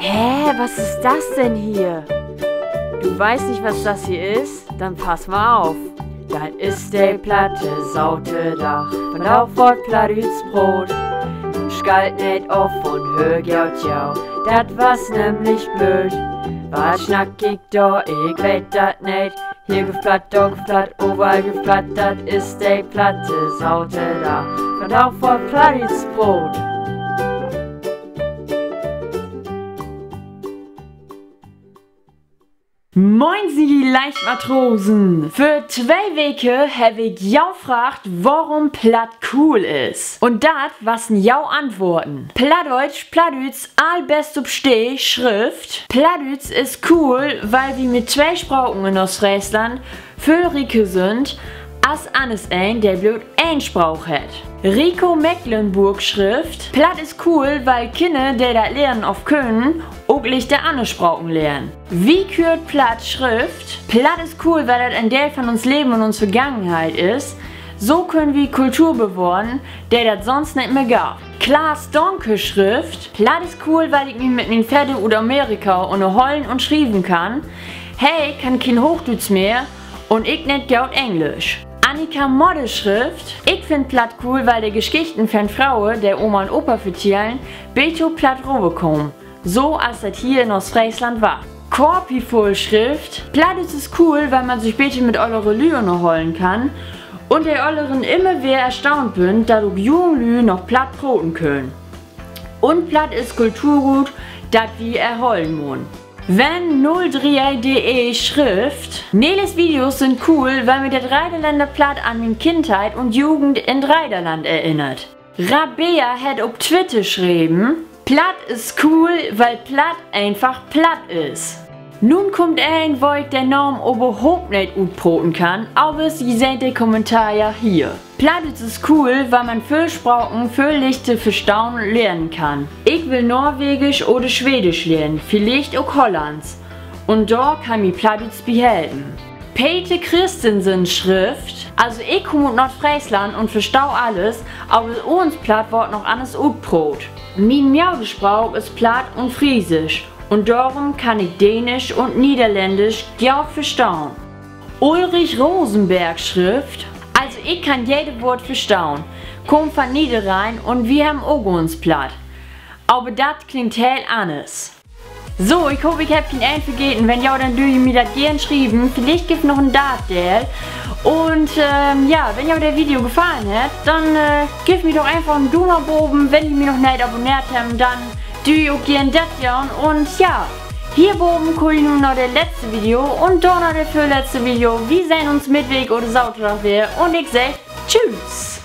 Hä, was ist das denn hier? Du weißt nicht, was das hier ist? Dann pass mal auf. Das ist der platte Sautedach von Aufwort Plattdütsbrot. Nun schalt nicht auf und hör jaut jau, dat was nämlich blöd. Was schnack ich da, ich weet dat nicht. Hier geflatt, da geflatt, überall geflatt, dat ist der platte Sautedach von Aufwort Plattdütsbrot. Moin Sie Leichtmatrosen! Für 2 Wochen habe ich jau gefragt, warum Platt cool ist. Und dat was n jau antworten. Plattdeutsch, Plattdüts, allbest ob Steh, Schrift. Plattdüts ist cool, weil wir mit 2 Sprachen in Ostfriesland viel rike sind, als alles ein, der blöd ein Sprauch hat. Rico Mecklenburg Schrift. Platt ist cool, weil Kinder, die das lernen auf können, auch nicht der andere Sprachen lernen. Wie kürt Platt Schrift? Platt ist cool, weil das ein Teil von uns Leben und uns Vergangenheit ist. So können wir Kultur bewahren, der das sonst nicht mehr gab. Klaas Donke Schrift. Platt ist cool, weil ich mich mit den Pferden oder Amerika unterholen und schreiben kann. Hey, kann kein Hochdeutsch mehr und ich nicht gaut Englisch. Annika Modde Schrift. Ich find Platt cool, weil die Geschichten von Frauen, der Oma und Opa vertellen, beto Platt rüberkommen. So als das hier in Ostfriesland war. Korpi voll Schrift. Platt ist cool, weil man sich beto mit eure Lüe noch holen kann. Und der euren immer wieder erstaunt bin, dass auch junge Lü noch Platt broten können. Und Platt ist Kulturgut, dat wir erholen wollen. Wenn 03.de Schrift. Neles Videos sind cool, weil mir der Rheinländer Platt an meine Kindheit und Jugend in Rheinland erinnert. Rabea hat auf Twitter geschrieben, Platt ist cool, weil Platt einfach platt ist. Nun kommt ein, wo ich der Norm überhaupt nicht utbroten kann, aber Sie seht den Kommentar ja hier. Platt ist cool, weil man viel Sprachen, viel Lichte verstauen lernen kann. Ich will Norwegisch oder Schwedisch lernen, vielleicht auch Hollands. Und da kann mir Platt behelfen. Peter Christensen Schrift. Also ich komme aus Nordfriesland und verstau alles, aber uns Platt wird noch anders utbrot. Mein Mjaudesprauch ist Platt und Friesisch. Und darum kann ich Dänisch und Niederländisch gut verstauen. Ulrich Rosenberg Schrift. Also ich kann jedes Wort verstauen. Komm von Niederrhein und wir haben auch uns Platt. Aber das klingt hell anders. So, ich hoffe, ich habe kein Ein vergeten. Wenn ja, dann dürft ihr mir das gerne schreiben. Vielleicht gibt es noch ein Dattel. Und ja, wenn euch das Video gefallen hat, dann gebt mir doch einfach einen Daumen nach oben. Wenn ihr mich noch nicht abonniert habt, dann dürft auch gerne das tun. Und ja, hier oben kommt nun noch das letzte Video und da noch das vorletzte Video. Wir sehen uns Mittwoch oder Sonntag wieder. Und ich sage Tschüss.